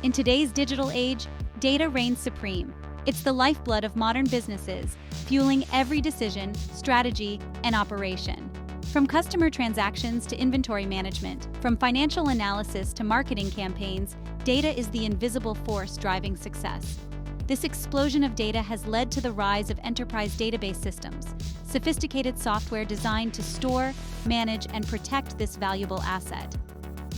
In today's digital age, data reigns supreme. It's the lifeblood of modern businesses, fueling every decision, strategy, and operation. From customer transactions to inventory management, from financial analysis to marketing campaigns, data is the invisible force driving success. This explosion of data has led to the rise of enterprise database systems, sophisticated software designed to store, manage, and protect this valuable asset.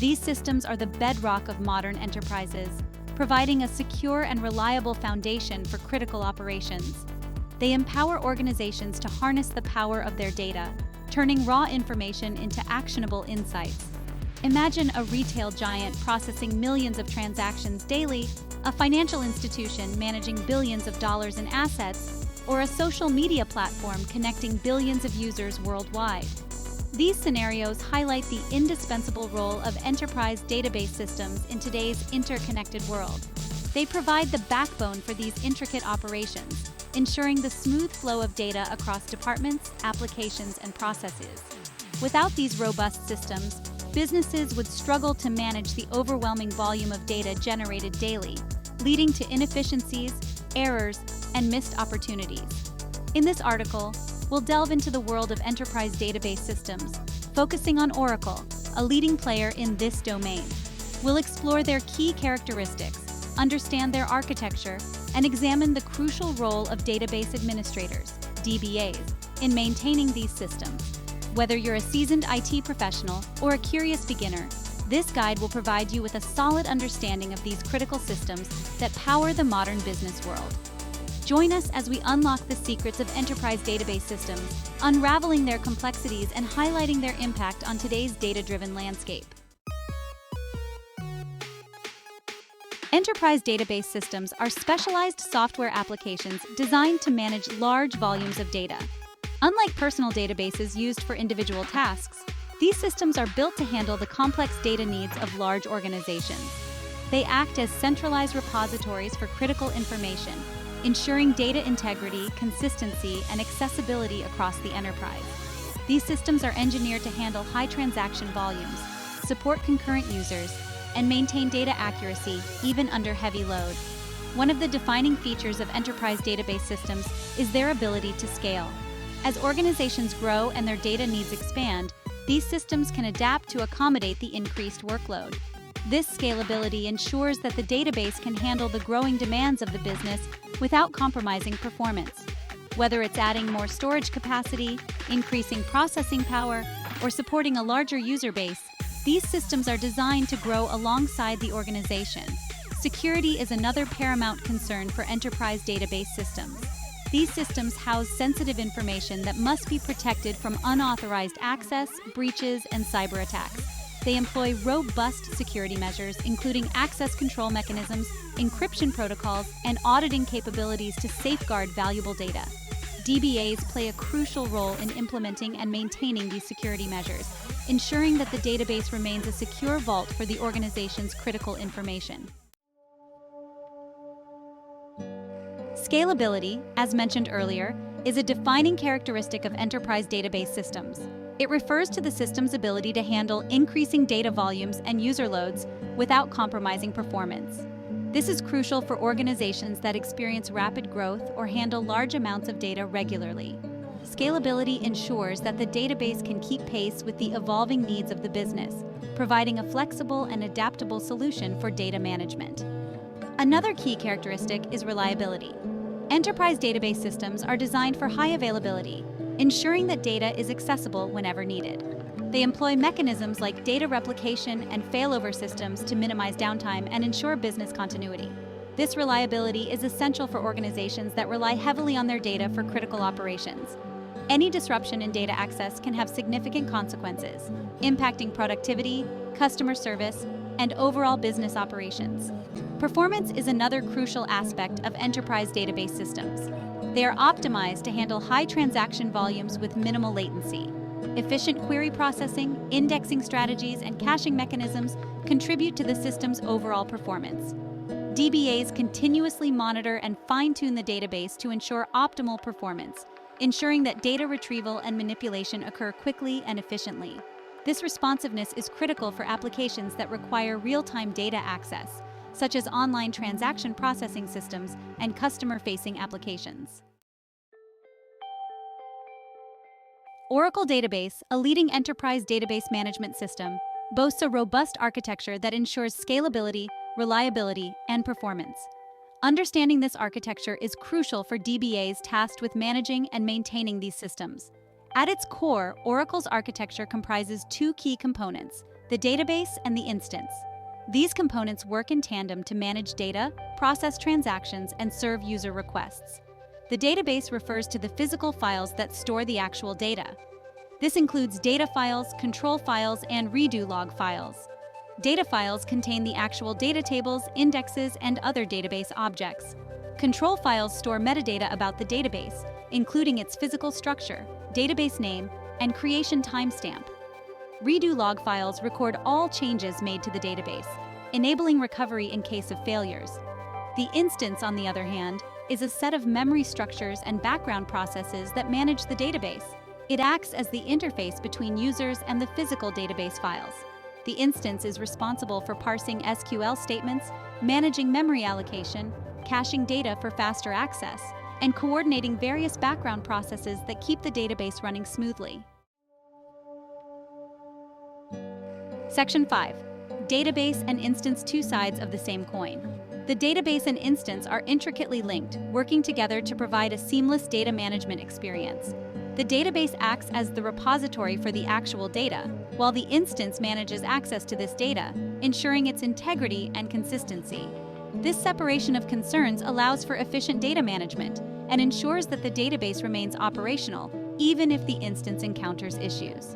These systems are the bedrock of modern enterprises, providing a secure and reliable foundation for critical operations. They empower organizations to harness the power of their data, turning raw information into actionable insights. Imagine a retail giant processing millions of transactions daily, a financial institution managing billions of dollars in assets, or a social media platform connecting billions of users worldwide. These scenarios highlight the indispensable role of enterprise database systems in today's interconnected world. They provide the backbone for these intricate operations, ensuring the smooth flow of data across departments, applications, and processes. Without these robust systems, businesses would struggle to manage the overwhelming volume of data generated daily, leading to inefficiencies, errors, and missed opportunities. In this article, we'll delve into the world of enterprise database systems, focusing on Oracle, a leading player in this domain. We'll explore their key characteristics, understand their architecture, and examine the crucial role of database administrators, DBAs, in maintaining these systems. Whether you're a seasoned IT professional or a curious beginner, this guide will provide you with a solid understanding of these critical systems that power the modern business world. Join us as we unlock the secrets of enterprise database systems, unraveling their complexities and highlighting their impact on today's data-driven landscape. Enterprise database systems are specialized software applications designed to manage large volumes of data. Unlike personal databases used for individual tasks, these systems are built to handle the complex data needs of large organizations. They act as centralized repositories for critical information, ensuring data integrity, consistency, and accessibility across the enterprise. These systems are engineered to handle high transaction volumes, support concurrent users, and maintain data accuracy even under heavy load. One of the defining features of enterprise database systems is their ability to scale. As organizations grow and their data needs expand, these systems can adapt to accommodate the increased workload. This scalability ensures that the database can handle the growing demands of the business without compromising performance. Whether it's adding more storage capacity, increasing processing power, or supporting a larger user base, these systems are designed to grow alongside the organization. Security is another paramount concern for enterprise database systems. These systems house sensitive information that must be protected from unauthorized access, breaches, and cyber attacks. They employ robust security measures, including access control mechanisms, encryption protocols, and auditing capabilities to safeguard valuable data. DBAs play a crucial role in implementing and maintaining these security measures, ensuring that the database remains a secure vault for the organization's critical information. Scalability, as mentioned earlier, is a defining characteristic of enterprise database systems. It refers to the system's ability to handle increasing data volumes and user loads without compromising performance. This is crucial for organizations that experience rapid growth or handle large amounts of data regularly. Scalability ensures that the database can keep pace with the evolving needs of the business, providing a flexible and adaptable solution for data management. Another key characteristic is reliability. Enterprise database systems are designed for high availability, ensuring that data is accessible whenever needed. They employ mechanisms like data replication and failover systems to minimize downtime and ensure business continuity. This reliability is essential for organizations that rely heavily on their data for critical operations. Any disruption in data access can have significant consequences, impacting productivity, customer service, and overall business operations. Performance is another crucial aspect of enterprise database systems. They are optimized to handle high transaction volumes with minimal latency. Efficient query processing, indexing strategies, and caching mechanisms contribute to the system's overall performance. DBAs continuously monitor and fine-tune the database to ensure optimal performance, ensuring that data retrieval and manipulation occur quickly and efficiently. This responsiveness is critical for applications that require real-time data access, such as online transaction processing systems and customer-facing applications. Oracle Database, a leading enterprise database management system, boasts a robust architecture that ensures scalability, reliability, and performance. Understanding this architecture is crucial for DBAs tasked with managing and maintaining these systems. At its core, Oracle's architecture comprises two key components: the database and the instance. These components work in tandem to manage data, process transactions, and serve user requests. The database refers to the physical files that store the actual data. This includes data files, control files, and redo log files. Data files contain the actual data tables, indexes, and other database objects. Control files store metadata about the database, including its physical structure, database name, and creation timestamp. Redo log files record all changes made to the database, enabling recovery in case of failures. The instance, on the other hand, is a set of memory structures and background processes that manage the database. It acts as the interface between users and the physical database files. The instance is responsible for parsing SQL statements, managing memory allocation, caching data for faster access, and coordinating various background processes that keep the database running smoothly. Section 5. Database and instance, two sides of the same coin. The database and instance are intricately linked, working together to provide a seamless data management experience. The database acts as the repository for the actual data, while the instance manages access to this data, ensuring its integrity and consistency. This separation of concerns allows for efficient data management and ensures that the database remains operational, even if the instance encounters issues.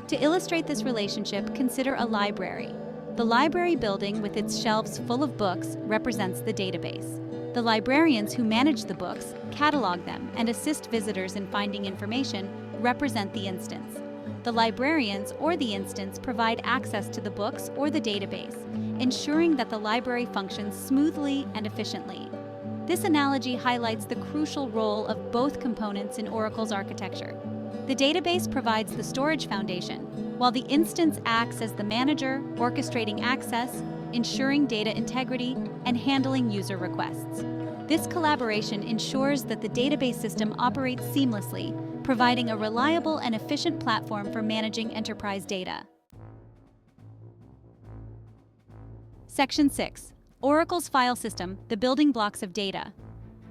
To illustrate this relationship, consider a library. The library building, with its shelves full of books, represents the database. The librarians who manage the books, catalog them, and assist visitors in finding information represent the instance. The librarians or the instance provide access to the books or the database, ensuring that the library functions smoothly and efficiently. This analogy highlights the crucial role of both components in Oracle's architecture. The database provides the storage foundation, while the instance acts as the manager, orchestrating access, ensuring data integrity, and handling user requests. This collaboration ensures that the database system operates seamlessly, providing a reliable and efficient platform for managing enterprise data. Section 6. Oracle's file system, the building blocks of data.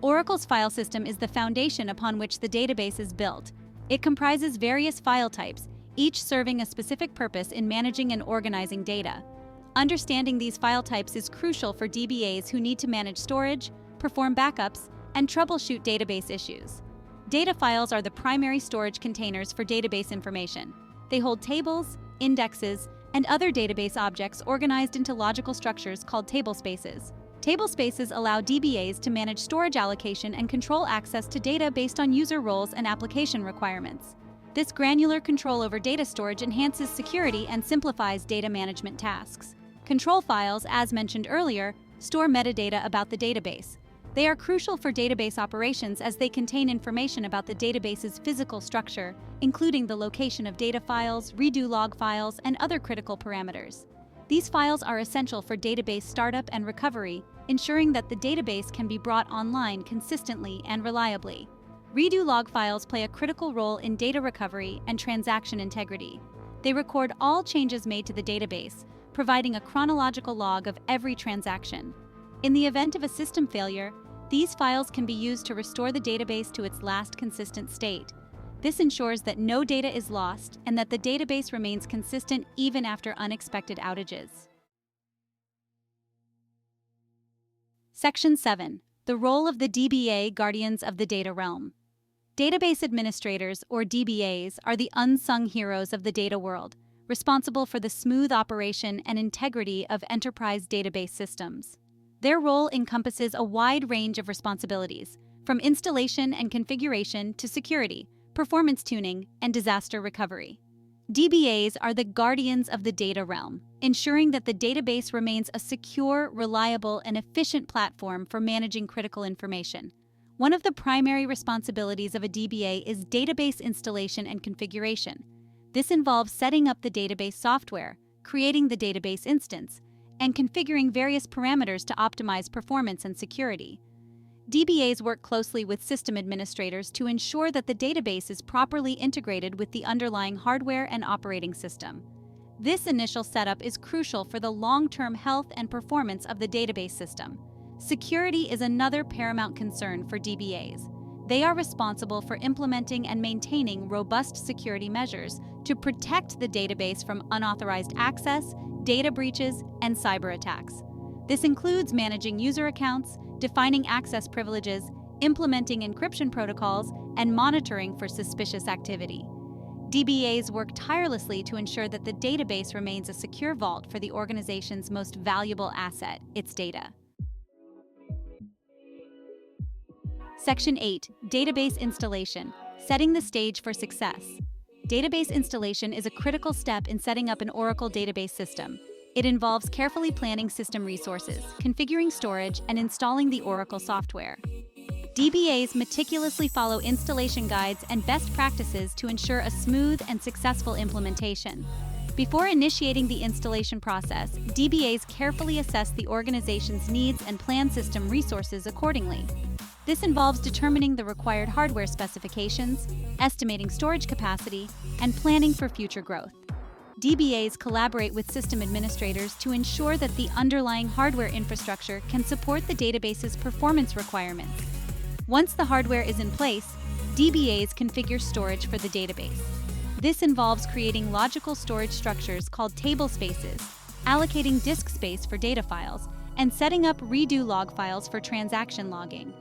Oracle's file system is the foundation upon which the database is built. It comprises various file types, each serving a specific purpose in managing and organizing data. Understanding these file types is crucial for DBAs who need to manage storage, perform backups, and troubleshoot database issues. Data files are the primary storage containers for database information. They hold tables, indexes, and other database objects organized into logical structures called tablespaces. Tablespaces allow DBAs to manage storage allocation and control access to data based on user roles and application requirements. This granular control over data storage enhances security and simplifies data management tasks. Control files, as mentioned earlier, store metadata about the database. They are crucial for database operations as they contain information about the database's physical structure, including the location of data files, redo log files, and other critical parameters. These files are essential for database startup and recovery, ensuring that the database can be brought online consistently and reliably. Redo log files play a critical role in data recovery and transaction integrity. They record all changes made to the database, providing a chronological log of every transaction. In the event of a system failure, these files can be used to restore the database to its last consistent state. This ensures that no data is lost and that the database remains consistent even after unexpected outages. Section 7. The role of the DBA Guardians of the Data Realm. Database administrators, or DBAs, are the unsung heroes of the data world, responsible for the smooth operation and integrity of enterprise database systems. Their role encompasses a wide range of responsibilities, from installation and configuration to security, performance tuning, and disaster recovery. DBAs are the guardians of the data realm, ensuring that the database remains a secure, reliable, and efficient platform for managing critical information. One of the primary responsibilities of a DBA is database installation and configuration. This involves setting up the database software, creating the database instance, and configuring various parameters to optimize performance and security. DBAs work closely with system administrators to ensure that the database is properly integrated with the underlying hardware and operating system. This initial setup is crucial for the long-term health and performance of the database system. Security is another paramount concern for DBAs. They are responsible for implementing and maintaining robust security measures to protect the database from unauthorized access, data breaches, and cyber attacks. This includes managing user accounts, defining access privileges, implementing encryption protocols, and monitoring for suspicious activity. DBAs work tirelessly to ensure that the database remains a secure vault for the organization's most valuable asset, its data. Section 8. Database Installation. Setting the stage for success. Database installation is a critical step in setting up an Oracle database system. It involves carefully planning system resources, configuring storage, and installing the Oracle software. DBAs meticulously follow installation guides and best practices to ensure a smooth and successful implementation. Before initiating the installation process, DBAs carefully assess the organization's needs and plan system resources accordingly. This involves determining the required hardware specifications, estimating storage capacity, and planning for future growth. DBAs collaborate with system administrators to ensure that the underlying hardware infrastructure can support the database's performance requirements. Once the hardware is in place, DBAs configure storage for the database. This involves creating logical storage structures called table spaces, allocating disk space for data files, and setting up redo log files for transaction logging.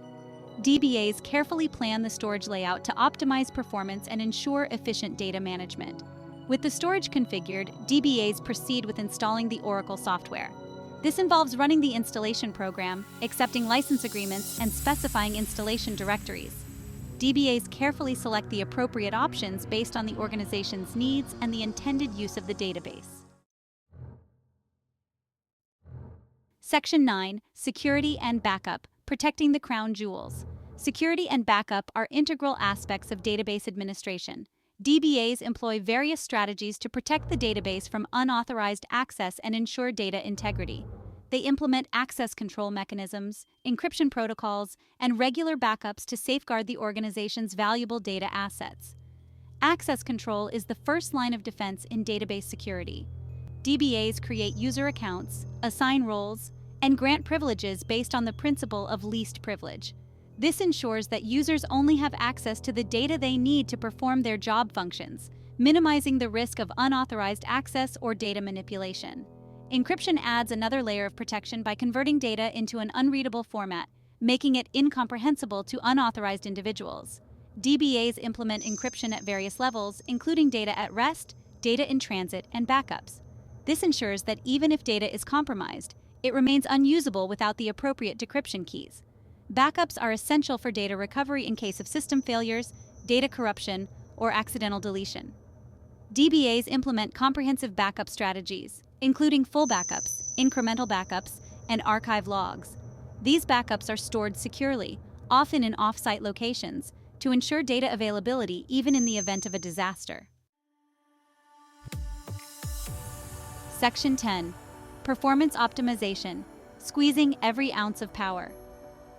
DBAs carefully plan the storage layout to optimize performance and ensure efficient data management. With the storage configured, DBAs proceed with installing the Oracle software. This involves running the installation program, accepting license agreements, and specifying installation directories. DBAs carefully select the appropriate options based on the organization's needs and the intended use of the database. Section 9. Security and Backup. Protecting the crown jewels. Security and backup are integral aspects of database administration. DBAs employ various strategies to protect the database from unauthorized access and ensure data integrity. They implement access control mechanisms, encryption protocols, and regular backups to safeguard the organization's valuable data assets. Access control is the first line of defense in database security. DBAs create user accounts, assign roles, and grant privileges based on the principle of least privilege. This ensures that users only have access to the data they need to perform their job functions, minimizing the risk of unauthorized access or data manipulation. Encryption adds another layer of protection by converting data into an unreadable format, making it incomprehensible to unauthorized individuals. DBAs implement encryption at various levels, including data at rest, data in transit, and backups. This ensures that even if data is compromised, it remains unusable without the appropriate decryption keys. Backups are essential for data recovery in case of system failures, data corruption, or accidental deletion. DBAs implement comprehensive backup strategies, including full backups, incremental backups, and archive logs. These backups are stored securely, often in off-site locations, to ensure data availability even in the event of a disaster. Section 10. Performance Optimization. Squeezing every ounce of power.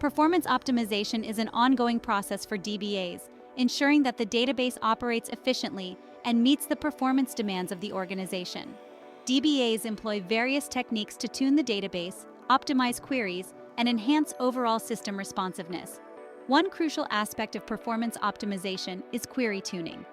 Performance optimization is an ongoing process for DBAs, ensuring that the database operates efficiently and meets the performance demands of the organization. DBAs employ various techniques to tune the database, optimize queries, and enhance overall system responsiveness. One crucial aspect of performance optimization is query tuning.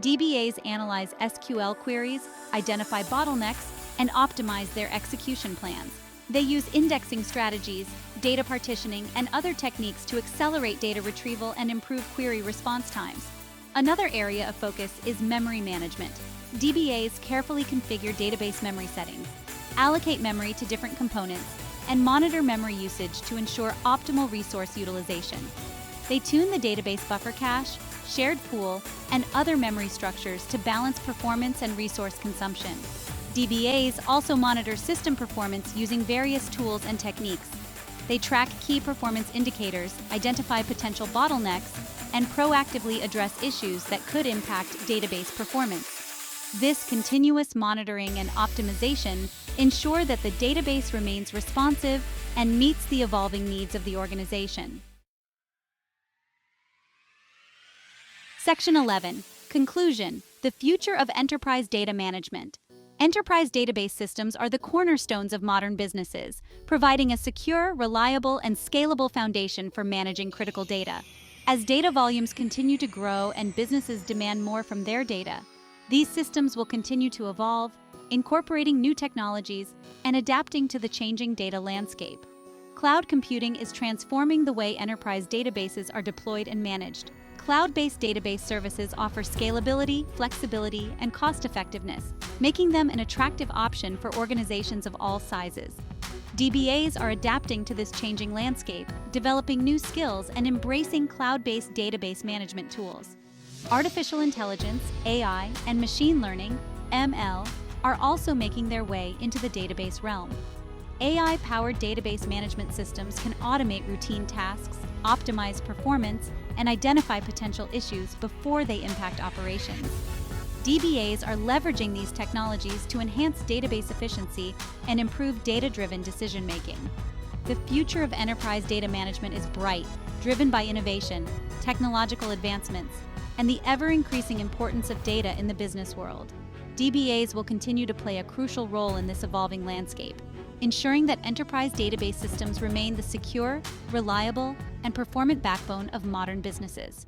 DBAs analyze SQL queries, identify bottlenecks, and optimize their execution plans. They use indexing strategies, data partitioning, and other techniques to accelerate data retrieval and improve query response times. Another area of focus is memory management. DBAs carefully configure database memory settings, allocate memory to different components, and monitor memory usage to ensure optimal resource utilization. They tune the database buffer cache, shared pool, and other memory structures to balance performance and resource consumption. DBAs also monitor system performance using various tools and techniques. They track key performance indicators, identify potential bottlenecks, and proactively address issues that could impact database performance. This continuous monitoring and optimization ensure that the database remains responsive and meets the evolving needs of the organization. Section 11. Conclusion: the future of enterprise data management. Enterprise database systems are the cornerstones of modern businesses, providing a secure, reliable, and scalable foundation for managing critical data. As data volumes continue to grow and businesses demand more from their data, these systems will continue to evolve, incorporating new technologies and adapting to the changing data landscape. Cloud computing is transforming the way enterprise databases are deployed and managed. Cloud-based database services offer scalability, flexibility, and cost-effectiveness, making them an attractive option for organizations of all sizes. DBAs are adapting to this changing landscape, developing new skills and embracing cloud-based database management tools. Artificial intelligence, AI, and machine learning, ML, are also making their way into the database realm. AI-powered database management systems can automate routine tasks, optimize performance, and identify potential issues before they impact operations. DBAs are leveraging these technologies to enhance database efficiency and improve data-driven decision-making. The future of enterprise data management is bright, driven by innovation, technological advancements, and the ever-increasing importance of data in the business world. DBAs will continue to play a crucial role in this evolving landscape, ensuring that enterprise database systems remain the secure, reliable, and performant backbone of modern businesses.